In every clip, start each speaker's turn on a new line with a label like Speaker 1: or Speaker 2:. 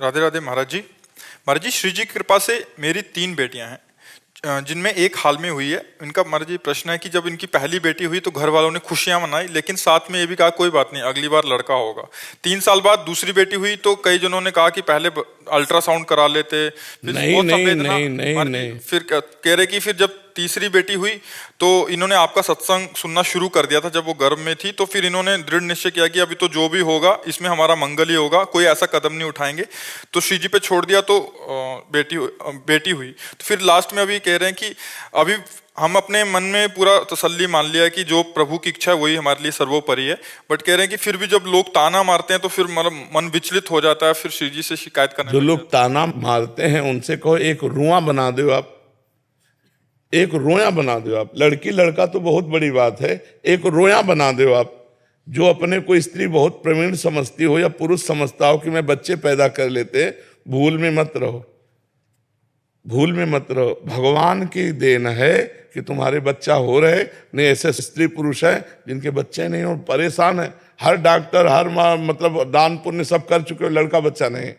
Speaker 1: राधे राधे महाराज जी। महाराज जी, श्री जी की कृपा से मेरी 3 बेटियां हैं, जिनमें एक हाल में हुई है। इनका महाराज जी प्रश्न है कि जब इनकी पहली बेटी हुई तो घर वालों ने खुशियां मनाई, लेकिन साथ में ये भी कहा कोई बात नहीं, अगली बार लड़का होगा। 3 साल बाद दूसरी बेटी हुई तो कई जनों ने कहा कि पहले अल्ट्रासाउंड करा लेते, फिर
Speaker 2: नहीं
Speaker 1: बहुत
Speaker 2: नहीं
Speaker 1: संवेदना।
Speaker 2: नहीं नहीं
Speaker 1: महाराज जी,
Speaker 2: नहीं।
Speaker 1: फिर कह रहे कि फिर जब तीसरी बेटी हुई तो इन्होंने आपका सत्संग सुनना शुरू कर दिया था जब वो गर्भ में थी। तो फिर इन्होंने दृढ़ निश्चय किया कि अभी तो जो भी होगा इसमें हमारा मंगल ही होगा, कोई ऐसा कदम नहीं उठाएंगे। तो श्री जी पे छोड़ दिया तो बेटी हुई। तो फिर लास्ट में अभी कह रहे हैं कि अभी हम अपने मन में पूरा तसल्ली मान लिया है कि जो प्रभु की इच्छा है वही हमारे लिए सर्वोपरि है। बट कह रहे हैं कि फिर भी जब लोग ताना मारते हैं तो फिर मतलब मन विचलित हो जाता है, फिर श्री जी से शिकायत करने
Speaker 2: जो
Speaker 1: लग
Speaker 2: लोग ताना मारते हैं उनसे कहो एक रुआ बना दो आप, एक रोया बना दो आप। लड़की लड़का तो बहुत बड़ी बात है, एक रोया बना दो आप। जो अपने को स्त्री बहुत प्रवीण समझती हो या पुरुष समझता हो कि मैं बच्चे पैदा कर लेते, भूल में मत रहो, भूल में मत रहो। भगवान की देन है कि तुम्हारे बच्चा हो रहे। नहीं, ऐसे स्त्री पुरुष हैं जिनके बच्चे नहीं हो, परेशान है। हर डॉक्टर हर मतलब दान पुण्य सब कर चुके हो, लड़का बच्चा नहीं।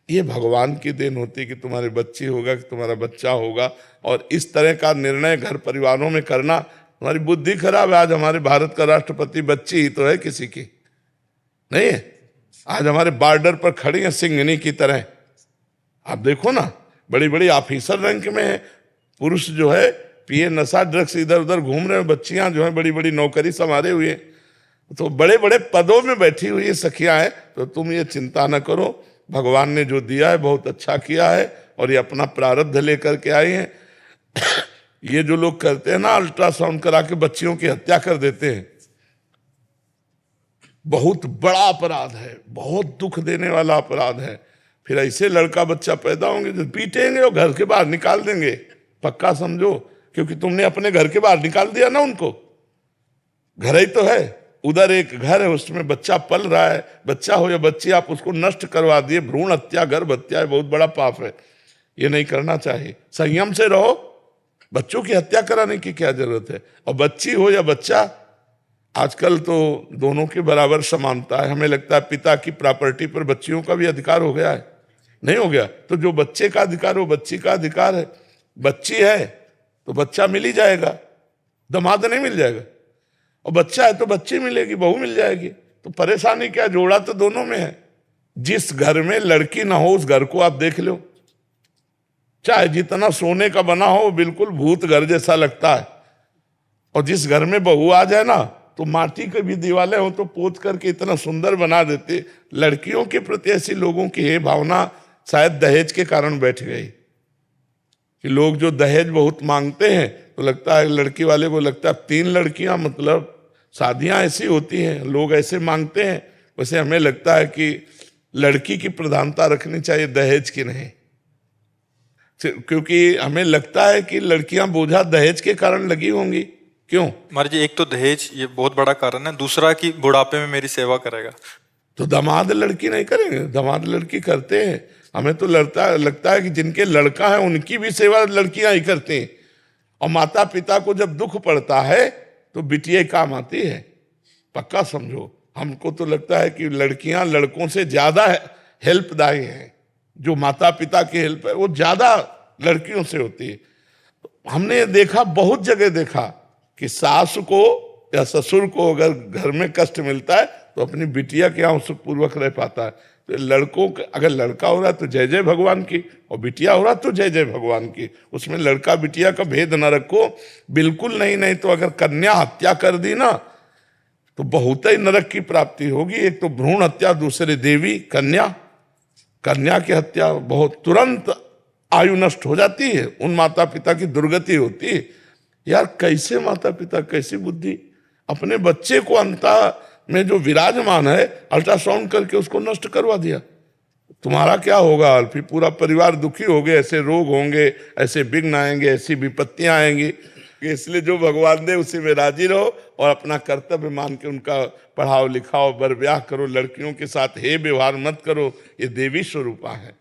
Speaker 2: ये भगवान की देन होती है कि तुम्हारे बच्ची होगा, कि तुम्हारा बच्चा होगा। और इस तरह का निर्णय घर परिवारों में करना, हमारी बुद्धि खराब है। आज हमारे भारत का राष्ट्रपति बच्ची ही तो है, किसी की नहीं है। आज हमारे बॉर्डर पर खड़ी है सिंघनी की तरह। आप देखो ना, बड़ी बड़ी ऑफिसर रैंक में है, पुरुष जो है पिए नशा ड्रग्स इधर उधर घूम रहे हैं, बच्चियां जो है बड़ी बड़ी नौकरी संभाले हुए, तो बड़े बड़े पदों में बैठी हुई सखियां हैं। तो तुम ये चिंता न करो, भगवान ने जो दिया है बहुत अच्छा किया है और ये अपना प्रारब्ध लेकर के आए हैं। ये जो लोग करते हैं ना, अल्ट्रासाउंड करा के बच्चियों की हत्या कर देते हैं, बहुत बड़ा अपराध है, बहुत दुख देने वाला अपराध है। फिर ऐसे लड़का बच्चा पैदा होंगे तो पीटेंगे और घर के बाहर निकाल देंगे, पक्का समझो। क्योंकि तुमने अपने घर के बाहर निकाल दिया ना उनको। घर ही तो है, उधर एक घर है, उसमें बच्चा पल रहा है, बच्चा हो या बच्ची, आप उसको नष्ट करवा दिए। भ्रूण हत्या, गर्भ हत्या है, बहुत बड़ा पाप है, ये नहीं करना चाहिए। संयम से रहो, बच्चों की हत्या कराने की क्या जरूरत है। और बच्ची हो या बच्चा, आजकल तो दोनों के बराबर समानता है। हमें लगता है पिता की प्रॉपर्टी पर बच्चियों का भी अधिकार हो गया है, नहीं हो गया। तो जो बच्चे का अधिकार हो, बच्ची का अधिकार है। बच्ची है तो बच्चा मिल ही जाएगा, दामाद नहीं मिल जाएगा। और बच्चा है तो बच्ची मिलेगी, बहू मिल जाएगी। तो परेशानी क्या, जोड़ा तो दोनों में है। जिस घर में लड़की ना हो उस घर को आप देख लो, चाहे जितना सोने का बना हो, बिल्कुल भूत घर जैसा लगता है। और जिस घर में बहू आ जाए ना, तो माटी के भी दीवारें हो तो पोत करके इतना सुंदर बना देते। लड़कियों के प्रति ऐसी लोगों की है भावना, शायद दहेज के कारण बैठ गई कि लोग जो दहेज बहुत मांगते हैं तो लगता है, लड़की वाले को लगता है 3 लड़कियां, मतलब शादियां ऐसी होती हैं, लोग ऐसे मांगते हैं। वैसे हमें लगता है कि लड़की की प्रधानता रखनी चाहिए, दहेज की नहीं। क्योंकि हमें लगता है कि लड़कियां बोझा दहेज के कारण लगी होंगी। क्यों
Speaker 1: महाराज जी, एक तो दहेज ये बहुत बड़ा कारण है, दूसरा कि बुढ़ापे में मेरी सेवा करेगा।
Speaker 2: तो दामाद लड़की नहीं करेंगे, दामाद लड़की करते हैं। हमें तो लगता है कि जिनके लड़का है उनकी भी सेवा लड़कियां ही करती हैं। और माता पिता को जब दुख पड़ता है तो बिटिया काम आती है, पक्का समझो। हमको तो लगता है कि लड़कियां लड़कों से ज्यादा हेल्पदायी हैं। जो माता पिता की हेल्प है वो ज्यादा लड़कियों से होती है। हमने देखा, बहुत जगह देखा कि सास को या ससुर को अगर घर में कष्ट मिलता है तो अपनी बिटिया के यहाँ सुखपूर्वक रह पाता है। तो लड़कों का, अगर लड़का हो रहा है तो जय जय भगवान की, और बिटिया हो रहा तो जय जय भगवान की। उसमें लड़का बिटिया का भेद न रखो, बिल्कुल नहीं। नहीं तो अगर कन्या हत्या कर दी ना तो बहुत ही नरक की प्राप्ति होगी। एक तो भ्रूण हत्या, दूसरे देवी कन्या, कन्या की हत्या, बहुत तुरंत आयु नष्ट हो जाती है। उन माता पिता की दुर्गति होती है। यार कैसे माता पिता, कैसी बुद्धि, अपने बच्चे को अंतः में जो विराजमान है अल्ट्रासाउंड करके उसको नष्ट करवा दिया। तुम्हारा क्या होगा, फिर पूरा परिवार दुखी हो गए, ऐसे रोग होंगे, ऐसे विघ्न आएंगे, ऐसी विपत्तियां आएंगी। इसलिए जो भगवान दे उसी में राजी रहो और अपना कर्तव्य मान के उनका पढ़ाओ लिखाओ, बर ब्याह करो। लड़कियों के साथ हे व्यवहार मत करो, ये देवी स्वरूपा है।